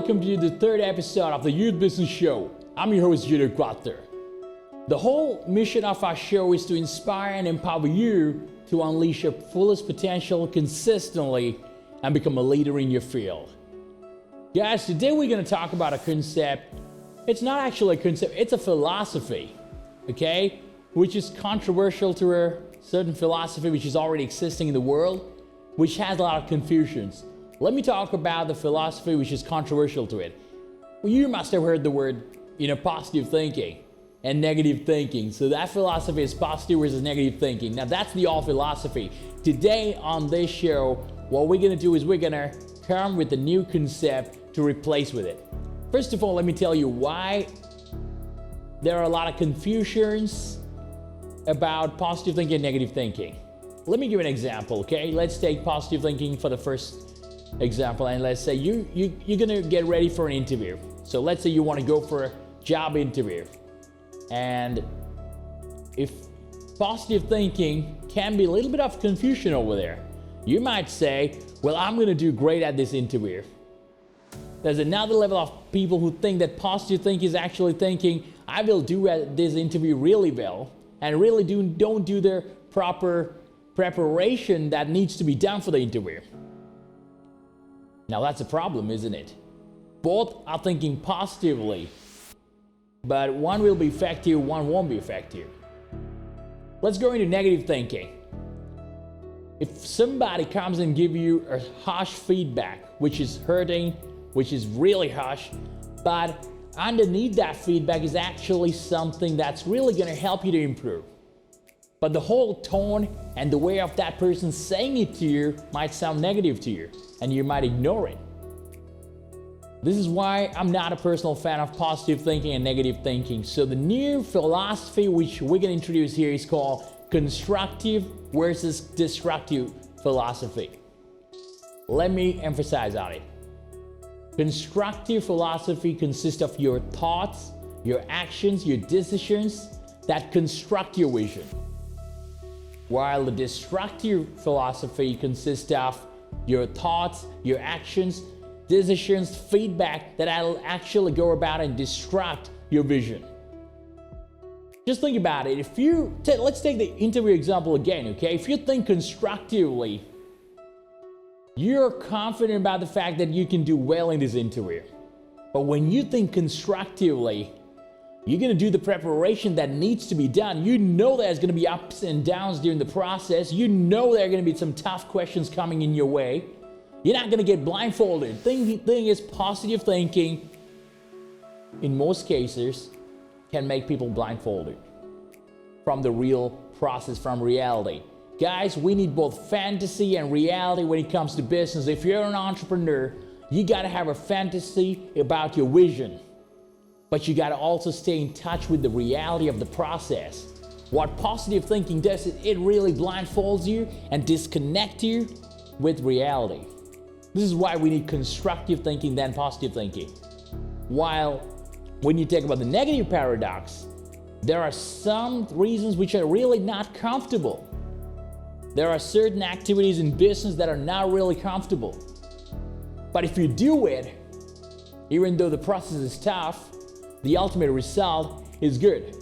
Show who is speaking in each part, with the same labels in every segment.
Speaker 1: welcome to the third episode of the Youth Business Show. I'm your host, Constructive. The whole mission of our show is to inspire and empower you to unleash your fullest potential consistently and become a leader in your field. Guys, today we're going to talk about a concept. It's not actually a concept, it's a philosophy, okay? Which is controversial to a certain philosophy which is already existing in the world, which has a lot of confusions. Let me talk about the philosophy which is controversial to it. Well, you must have heard the word, positive thinking and negative thinking. So that philosophy is positive versus negative thinking. Now that's the old philosophy. Today on this show, what we're gonna do is we're gonna come with a new concept to replace with it. First of all, let me tell you why there are a lot of confusions about positive thinking and negative thinking. Let me give an example, okay? Let's take positive thinking for the first example, and let's say you're gonna get ready for an interview. So let's say you want to go for a job interview, and if positive thinking can be a little bit of confusion over there. You might say, well, I'm gonna do great at this interview. There's another level of people who think that positive thinking is actually thinking, I will do at this interview really well, and really don't do the proper preparation that needs to be done for the interview. Now that's a problem, isn't it? Both are thinking positively, but one will be effective, one won't be effective. Let's go into negative thinking. If somebody comes and give you a harsh feedback, which is hurting, which is really harsh, but underneath that feedback is actually something that's really gonna help you to improve. But the whole tone and the way of that person saying it to you might sound negative to you, and you might ignore it. This is why I'm not a personal fan of positive thinking and negative thinking. So the new philosophy which we're gonna introduce here is called constructive versus destructive philosophy. Let me emphasize on it. Constructive philosophy consists of your thoughts, your actions, your decisions that construct your vision. While the destructive philosophy consists of your thoughts, your actions, decisions, feedback that will actually go about and destruct your vision. Just think about it. Let's take the interview example again, okay? If you think constructively, you're confident about the fact that you can do well in this interview. But when you think constructively, you're gonna do the preparation that needs to be done. You know there's gonna be ups and downs during the process. You know there are gonna be some tough questions coming in your way. You're not gonna get blindfolded. Thing is, positive thinking, in most cases, can make people blindfolded from the real process, from reality. Guys, we need both fantasy and reality when it comes to business. If you're an entrepreneur, you gotta have a fantasy about your vision. But you gotta also stay in touch with the reality of the process. What positive thinking does is it really blindfolds you and disconnects you with reality. This is why we need constructive thinking than positive thinking. While when you talk about the negative paradox, there are some reasons which are really not comfortable. There are certain activities in business that are not really comfortable. But if you do it, even though the process is tough, the ultimate result is good.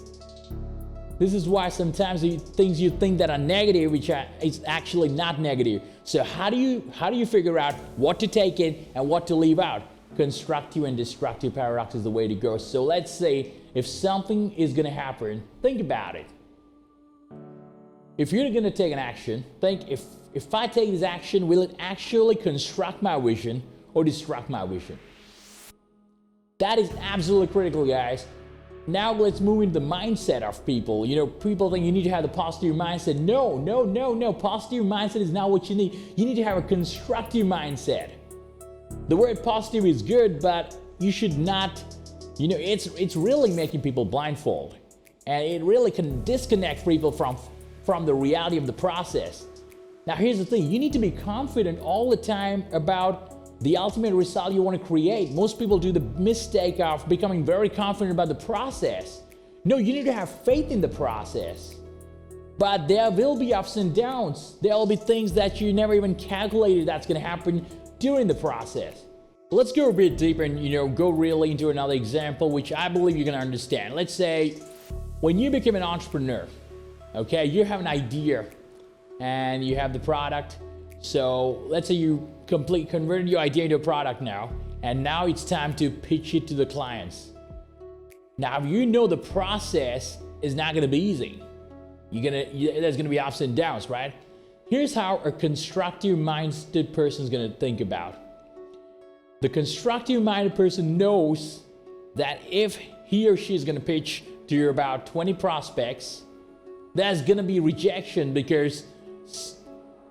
Speaker 1: This is why sometimes things you think that are negative, which is actually not negative. So how do you figure out what to take in and what to leave out? Constructive and destructive paradox is the way to go. So let's say if something is gonna happen, think about it. If you're gonna take an action, think if I take this action, will it actually construct my vision or destruct my vision? That is absolutely critical, guys. Now let's move into the mindset of people. People think you need to have the positive mindset. No. Positive mindset is not what you need. You need to have a constructive mindset. The word positive is good, but you should not, it's really making people blindfold. And it really can disconnect people from the reality of the process. Now here's the thing, you need to be confident all the time about the ultimate result you want to create. Most people do the mistake of becoming very confident about the process. No, you need to have faith in the process. But there will be ups and downs. There will be things that you never even calculated that's going to happen during the process. Let's go a bit deeper and go really into another example, which I believe you're gonna understand. Let's say when you become an entrepreneur, okay, you have an idea and you have the product. So let's say you converted your idea into a product now, and now it's time to pitch it to the clients. Now the process is not gonna be easy. There's gonna be ups and downs, right? Here's how a constructive minded person is gonna think about. The constructive minded person knows that if he or she is gonna pitch to about 20 prospects, there's gonna be rejection because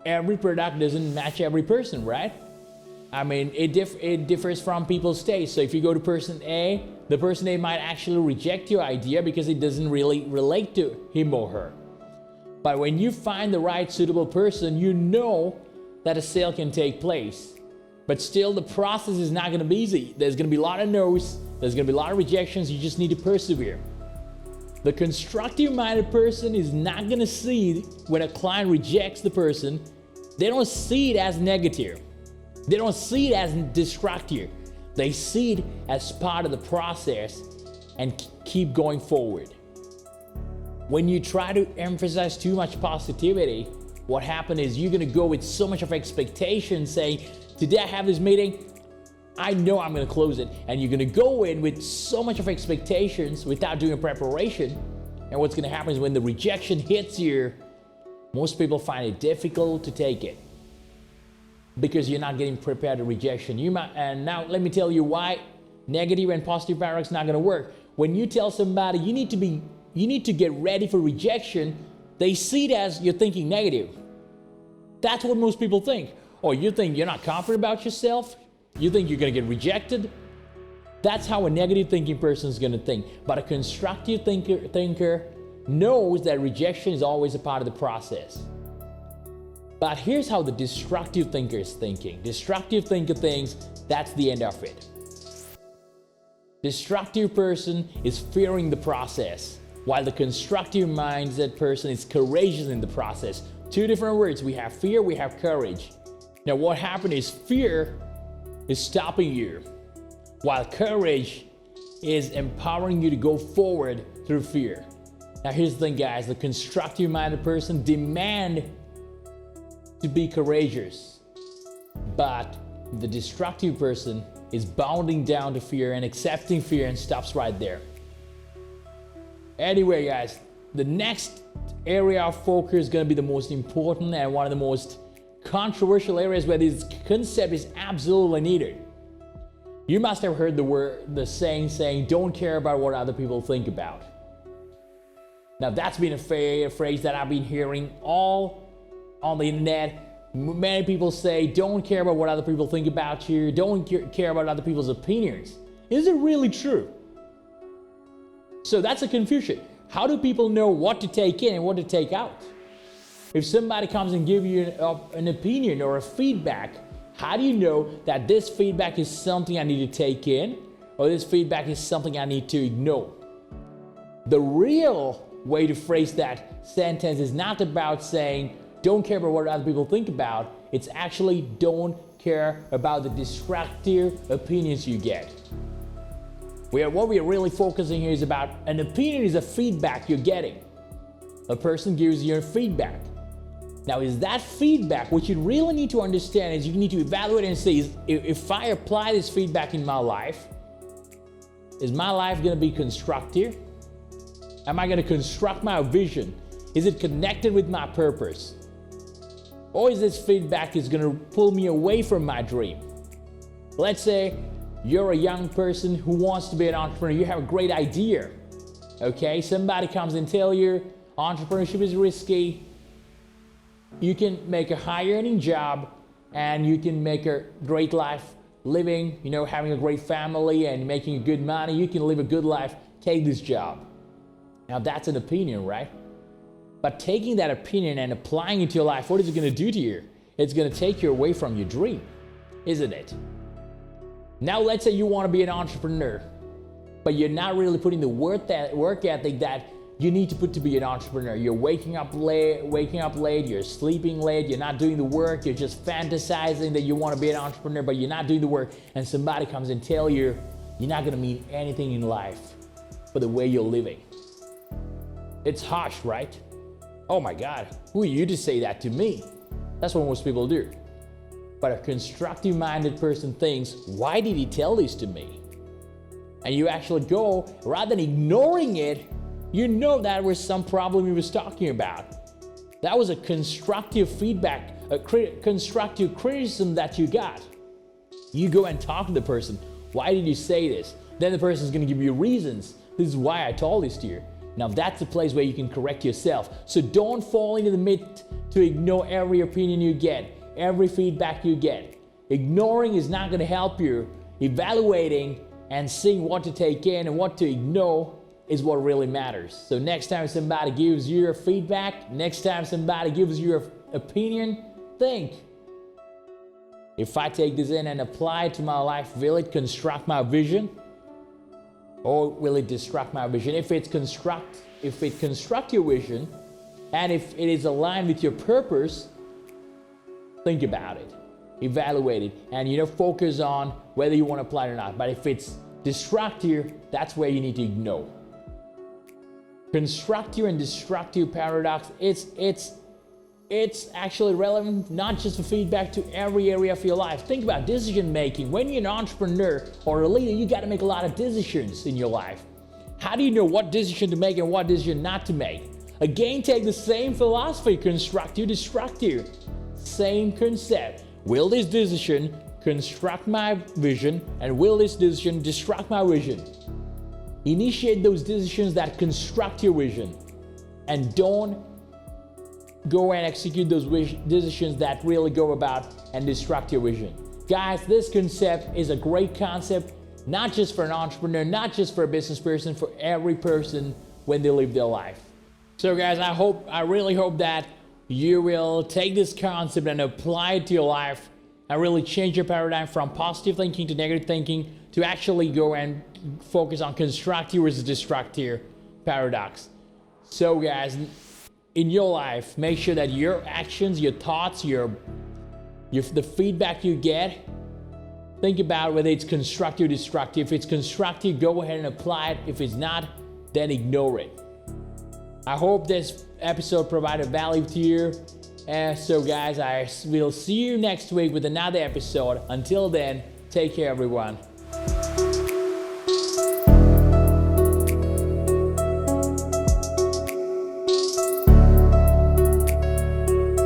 Speaker 1: every product doesn't match every person, right? I mean, it differs from people's taste. So if you go to person A, the person A might actually reject your idea because it doesn't really relate to him or her. But when you find the right suitable person, you know that a sale can take place. But still, the process is not gonna be easy. There's gonna be a lot of no's, there's gonna be a lot of rejections, you just need to persevere. The constructive minded person is not gonna see when a client rejects the person, they don't see it as negative. They don't see it as destructive. They see it as part of the process and keep going forward. When you try to emphasize too much positivity, what happens is you're gonna go with so much of expectation saying, today I have this meeting, I know I'm gonna close it. And you're gonna go in with so much of expectations without doing preparation. And what's gonna happen is when the rejection hits you, most people find it difficult to take it because you're not getting prepared to rejection. And now let me tell you why negative and positive paradox is not gonna work. When you tell somebody you need to get ready for rejection, they see it as you're thinking negative. That's what most people think. Or you think you're not confident about yourself? You think you're gonna get rejected? That's how a negative thinking person is gonna think. But a constructive thinker knows that rejection is always a part of the process. But here's how the destructive thinker is thinking. Destructive thinker thinks that's the end of it. Destructive person is fearing the process, while the constructive mindset person is courageous in the process. Two different words. We have fear, we have courage. Now what happened is fear is stopping you, while courage is empowering you to go forward through fear. Now here's the thing, guys. The constructive minded person demand to be courageous, but the destructive person is bounding down to fear and accepting fear and stops right there. Anyway, guys, the next area of focus is going to be the most important and one of the most controversial areas where this concept is absolutely needed. You must have heard the saying, don't care about what other people think about. Now that's been a phrase that I've been hearing all on the internet. Many people say, don't care about what other people think about you, don't care about other people's opinions. Is it really true? So that's a confusion. How do people know what to take in and what to take out? If somebody comes and gives you an opinion or a feedback, how do you know that this feedback is something I need to take in or this feedback is something I need to ignore? The real way to phrase that sentence is not about saying, don't care about what other people think about. It's actually don't care about the destructive opinions you get. What we are really focusing here is about an opinion is a feedback you're getting. A person gives you feedback. Now, is that feedback, what you really need to understand is you need to evaluate and say, if I apply this feedback in my life, is my life gonna be constructive? Am I gonna construct my vision? Is it connected with my purpose? Or is this feedback is gonna pull me away from my dream? Let's say you're a young person who wants to be an entrepreneur, you have a great idea, okay? Somebody comes and tells you entrepreneurship is risky, you can make a high earning job and you can make a great life living, having a great family and making good money, you can live a good life, take this job. Now that's an opinion, right? But taking that opinion and applying it to your life, what is it gonna do to you? It's gonna take you away from your dream, isn't it? Now let's say you wanna be an entrepreneur, but you're not really putting the work ethic that you need to put to be an entrepreneur. You're waking up late, you're sleeping late, you're not doing the work, you're just fantasizing that you want to be an entrepreneur, but you're not doing the work, and somebody comes and tell you you're not gonna mean anything in life for the way you're living. It's harsh, right? Oh my God, who are you to say that to me? That's what most people do. But a constructive-minded person thinks, why did he tell this to me? And you actually go, rather than ignoring it, you know that was some problem he was talking about. That was a constructive feedback, a constructive criticism that you got. You go and talk to the person. Why did you say this? Then the person is going to give you reasons. This is why I told this to you. Now that's the place where you can correct yourself. So don't fall into the myth to ignore every opinion you get, every feedback you get. Ignoring is not going to help you. Evaluating and seeing what to take in and what to ignore is what really matters. So next time somebody gives you your feedback, next time somebody gives you your opinion, think, if I take this in and apply it to my life, will it construct my vision? Or will it destruct my vision? If it constructs your vision, and if it is aligned with your purpose, think about it, evaluate it, and focus on whether you want to apply it or not. But if it's destructive, that's where you need to ignore. Constructive and destructive paradox, it's actually relevant not just for feedback to every area of your life. Think about decision making. When you're an entrepreneur or a leader, you got to make a lot of decisions in your life. How do you know what decision to make and what decision not to make? Again, take the same philosophy, constructive, destructive. Same concept. Will this decision construct my vision, and will this decision destruct my vision? Initiate those decisions that construct your vision, and don't go and execute those decisions that really go about and destruct your vision. Guys, this concept is a great concept, not just for an entrepreneur, not just for a business person, for every person when they live their life. So guys, I really hope that you will take this concept and apply it to your life and really change your paradigm from positive thinking to negative thinking to actually go and focus on constructive versus destructive paradox. So guys, in your life, make sure that your actions, your thoughts, the feedback you get, think about whether it's constructive or destructive. If it's constructive, go ahead and apply it. If it's not, then ignore it. I hope this episode provided value to you. So guys, I will see you next week with another episode. Until then, take care everyone.